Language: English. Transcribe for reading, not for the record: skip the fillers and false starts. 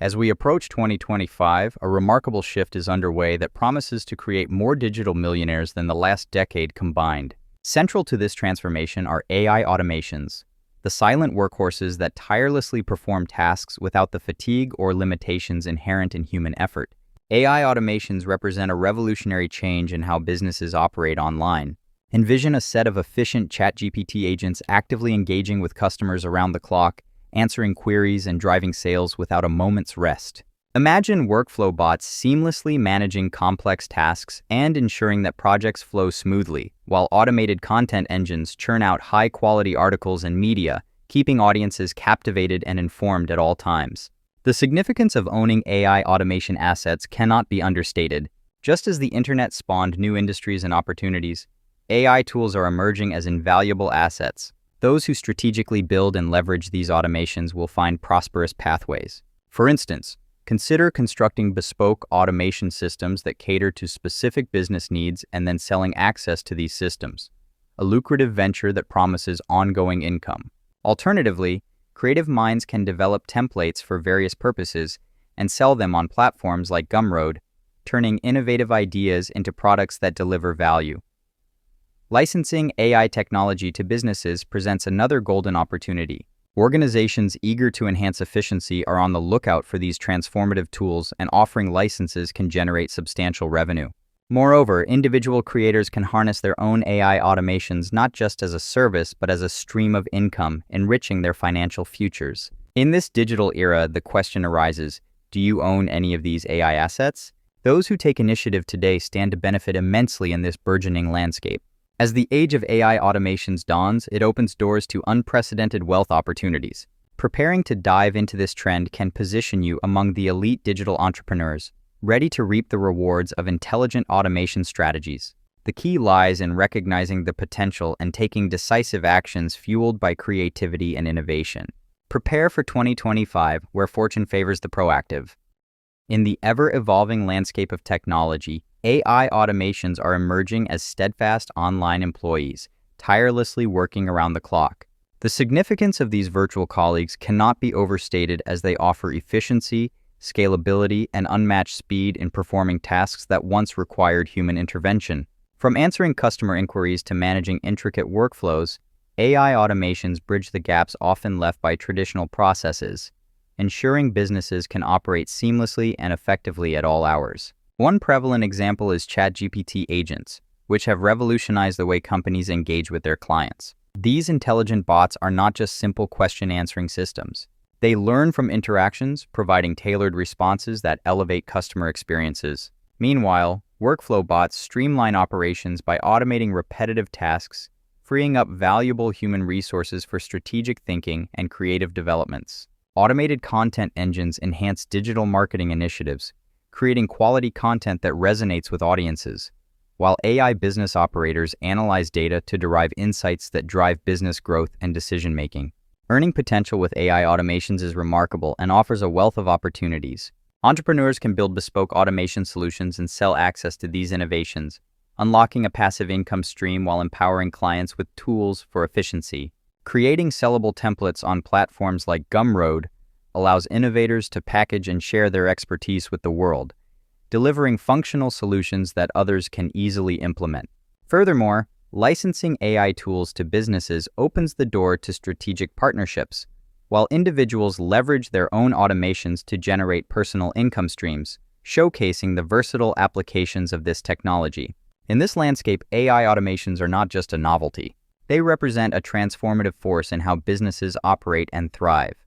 As we approach 2025, a remarkable shift is underway that promises to create more digital millionaires than the last decade combined. Central to this transformation are AI automations, the silent workhorses that tirelessly perform tasks without the fatigue or limitations inherent in human effort. AI automations represent a revolutionary change in how businesses operate online. Envision a set of efficient ChatGPT agents actively engaging with customers around the clock, answering queries and driving sales without a moment's rest. Imagine workflow bots seamlessly managing complex tasks and ensuring that projects flow smoothly, while automated content engines churn out high-quality articles and media, keeping audiences captivated and informed at all times. The significance of owning AI automation assets cannot be understated. Just as the internet spawned new industries and opportunities, AI tools are emerging as invaluable assets. Those who strategically build and leverage these automations will find prosperous pathways. For instance, consider constructing bespoke automation systems that cater to specific business needs and then selling access to these systems, a lucrative venture that promises ongoing income. Alternatively, creative minds can develop templates for various purposes and sell them on platforms like Gumroad, turning innovative ideas into products that deliver value. Licensing AI technology to businesses presents another golden opportunity. Organizations eager to enhance efficiency are on the lookout for these transformative tools, and offering licenses can generate substantial revenue. Moreover, individual creators can harness their own AI automations not just as a service but as a stream of income, enriching their financial futures. In this digital era, the question arises, do you own any of these AI assets? Those who take initiative today stand to benefit immensely in this burgeoning landscape. As the age of AI automations dawns, it opens doors to unprecedented wealth opportunities. Preparing to dive into this trend can position you among the elite digital entrepreneurs, ready to reap the rewards of intelligent automation strategies. The key lies in recognizing the potential and taking decisive actions fueled by creativity and innovation. Prepare for 2025, where fortune favors the proactive. In the ever-evolving landscape of technology, AI automations are emerging as steadfast online employees, tirelessly working around the clock. The significance of these virtual colleagues cannot be overstated, as they offer efficiency, scalability, and unmatched speed in performing tasks that once required human intervention. From answering customer inquiries to managing intricate workflows, AI automations bridge the gaps often left by traditional processes, ensuring businesses can operate seamlessly and effectively at all hours. One prevalent example is ChatGPT agents, which have revolutionized the way companies engage with their clients. These intelligent bots are not just simple question-answering systems. They learn from interactions, providing tailored responses that elevate customer experiences. Meanwhile, workflow bots streamline operations by automating repetitive tasks, freeing up valuable human resources for strategic thinking and creative developments. Automated content engines enhance digital marketing initiatives, creating quality content that resonates with audiences, while AI business operators analyze data to derive insights that drive business growth and decision-making. Earning potential with AI automations is remarkable and offers a wealth of opportunities. Entrepreneurs can build bespoke automation solutions and sell access to these innovations, unlocking a passive income stream while empowering clients with tools for efficiency. Creating sellable templates on platforms like Gumroad allows innovators to package and share their expertise with the world, delivering functional solutions that others can easily implement. Furthermore, licensing AI tools to businesses opens the door to strategic partnerships, while individuals leverage their own automations to generate personal income streams, showcasing the versatile applications of this technology. In this landscape, AI automations are not just a novelty. They represent a transformative force in how businesses operate and thrive.